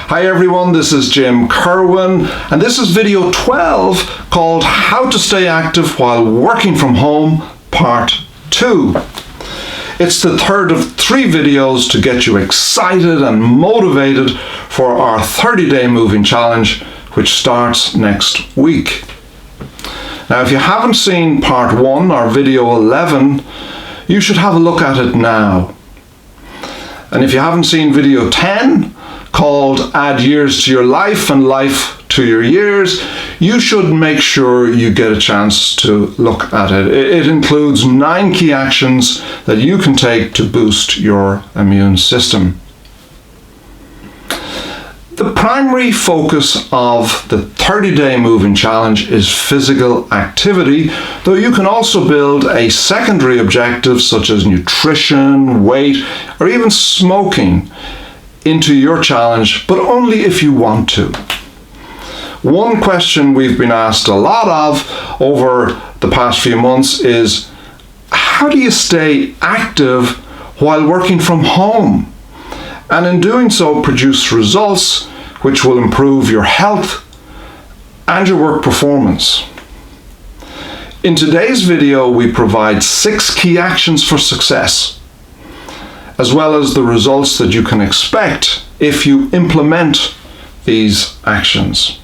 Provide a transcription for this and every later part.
Hi everyone, this is Jim Kerwin, and this is video 12 called How to Stay Active While Working From Home, Part 2. It's the third of 3 videos to get you excited and motivated for our 30-day moving challenge, which starts next week. Now, if you haven't seen Part 1 or video 11, you should have a look at it now. And if you haven't seen video 10, called Add Years to Your Life and Life to Your Years, you should make sure you get a chance to look at it. It includes 9 key actions that you can take to boost your immune system. The primary focus of the 30-day moving challenge is physical activity, though you can also build a secondary objective such as nutrition, weight, or even smoking into your challenge, but only if you want to. One question we've been asked a lot of over the past few months is, how do you stay active while working from home? And in doing so, produce results which will improve your health and your work performance. In today's video, we provide 6 key actions for success, as well as the results that you can expect if you implement these actions.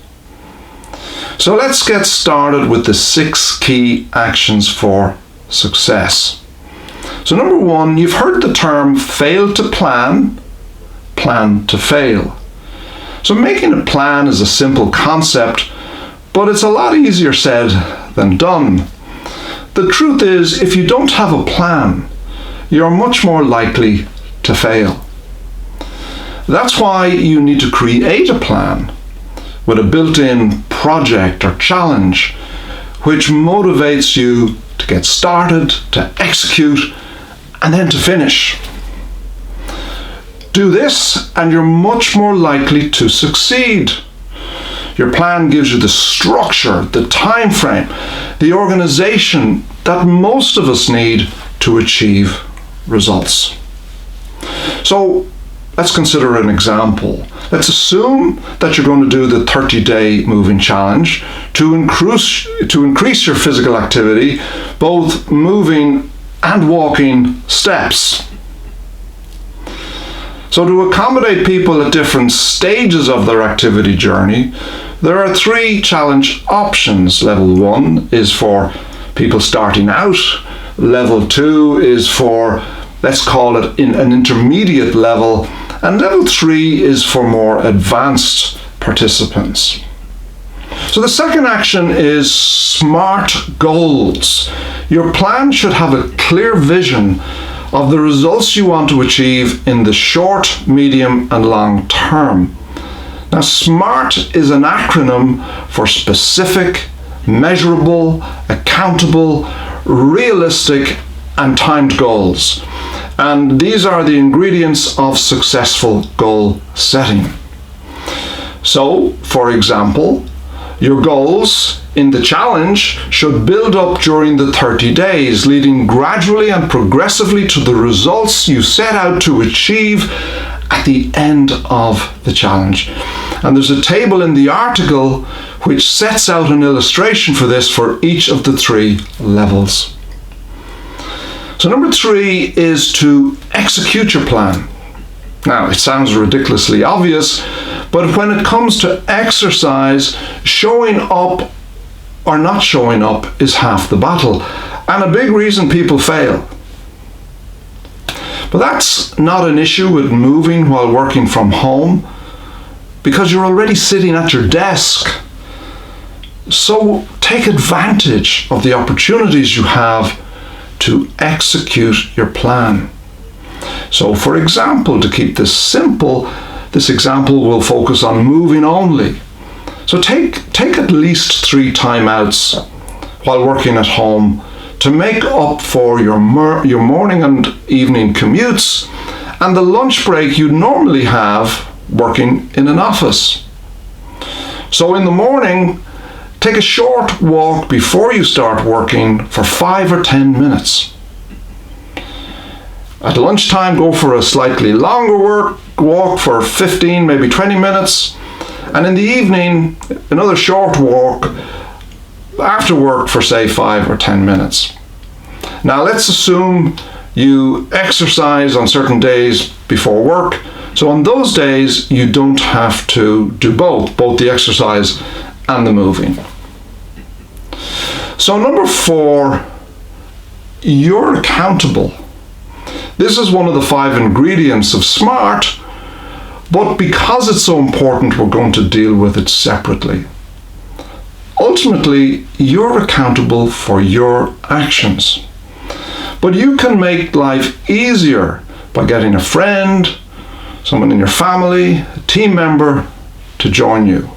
So let's get started with the 6 key actions for success. So number 1, you've heard the term fail to plan, plan to fail. So making a plan is a simple concept, but it's a lot easier said than done. The truth is, if you don't have a plan, you're much more likely to fail. That's why you need to create a plan with a built-in project or challenge which motivates you to get started, to execute, and then to finish. Do this and you're much more likely to succeed. Your plan gives you the structure, the time frame, the organization that most of us need to achieve results. So let's consider an example. Let's assume that you're going to do the 30-day moving challenge to increase your physical activity, both moving and walking steps. So to accommodate people at different stages of their activity journey, there are 3 challenge options. Level 1 is for people starting out. Level 2 is for, let's call it an intermediate level, and level 3 is for more advanced participants. So the second action is SMART goals. Your plan should have a clear vision of the results you want to achieve in the short, medium, and long term. Now, SMART is an acronym for specific, measurable, accountable, realistic, and timed goals. And these are the ingredients of successful goal setting. So, for example, your goals in the challenge should build up during the 30 days, leading gradually and progressively to the results you set out to achieve at the end of the challenge. And there's a table in the article which sets out an illustration for this for each of the 3 levels. So number 3 is to execute your plan. Now, it sounds ridiculously obvious, but when it comes to exercise, showing up or not showing up is half the battle, and a big reason people fail. But that's not an issue with moving while working from home, because you're already sitting at your desk. So take advantage of the opportunities you have to execute your plan. So for example, to keep this simple, this example will focus on moving only. So take at least 3 timeouts while working at home to make up for your morning and evening commutes and the lunch break you normally have working in an office. So in the morning, take a short walk before you start working for 5 or 10 minutes. At lunchtime, go for a slightly longer walk for 15, maybe 20 minutes. And in the evening, another short walk after work for say 5 or 10 minutes. Now let's assume you exercise on certain days before work. So on those days, you don't have to do both the exercise and the moving. So number 4, you're accountable. This is one of the 5 ingredients of SMART, but because it's so important, we're going to deal with it separately. Ultimately, you're accountable for your actions. But you can make life easier by getting a friend, someone in your family, a team member to join you.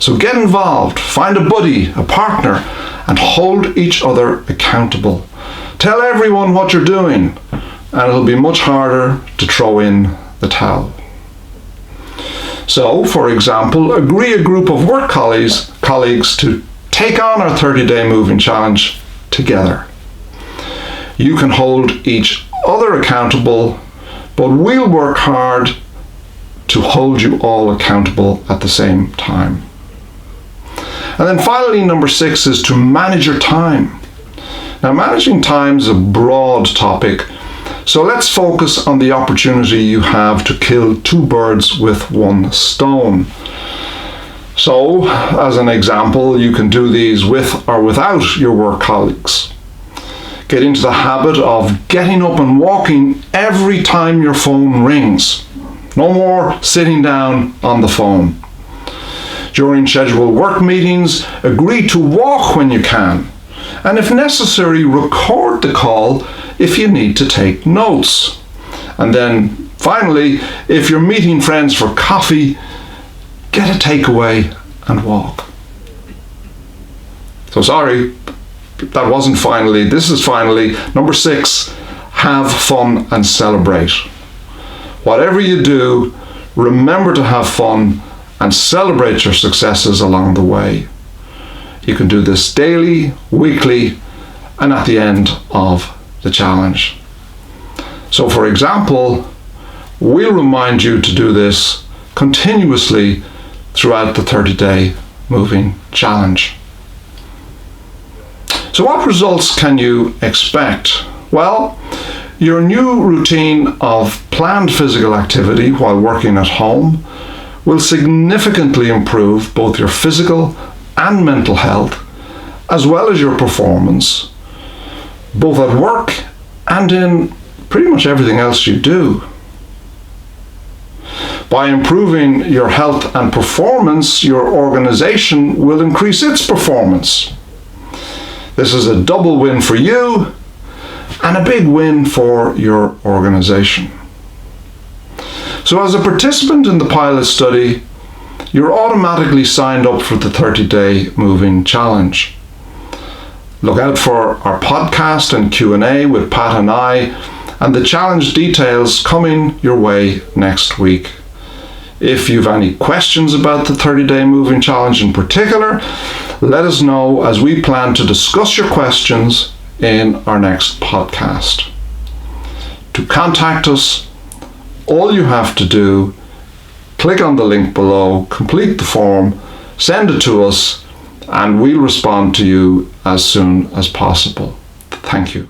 So get involved, find a buddy, a partner, and hold each other accountable. Tell everyone what you're doing, and it'll be much harder to throw in the towel. So, for example, agree a group of work colleagues to take on our 30-day moving challenge together. You can hold each other accountable, but we'll work hard to hold you all accountable at the same time. And then finally, number 6 is to manage your time. Now, managing time is a broad topic, so let's focus on the opportunity you have to kill 2 birds with 1 stone. So, as an example, you can do these with or without your work colleagues. Get into the habit of getting up and walking every time your phone rings. No more sitting down on the phone. During scheduled work meetings, agree to walk when you can. And if necessary, record the call if you need to take notes. And then finally, if you're meeting friends for coffee, get a takeaway and walk. So sorry, that wasn't finally. This is finally. Number 6, have fun and celebrate. Whatever you do, remember to have fun and celebrate your successes along the way. You can do this daily, weekly, and at the end of the challenge. So for example, we'll remind you to do this continuously throughout the 30-day moving challenge. So what results can you expect? Well, your new routine of planned physical activity while working at home will significantly improve both your physical and mental health, as well as your performance, both at work and in pretty much everything else you do. By improving your health and performance, your organization will increase its performance. This is a double win for you and a big win for your organization. So as a participant in the pilot study, you're automatically signed up for the 30-day moving challenge. Look out for our podcast and Q&A with Pat and I, and the challenge details coming your way next week. If you've any questions about the 30-day moving challenge in particular, let us know as we plan to discuss your questions in our next podcast. To contact us, all you have to do, click on the link below, complete the form, send it to us, and we'll respond to you as soon as possible. Thank you.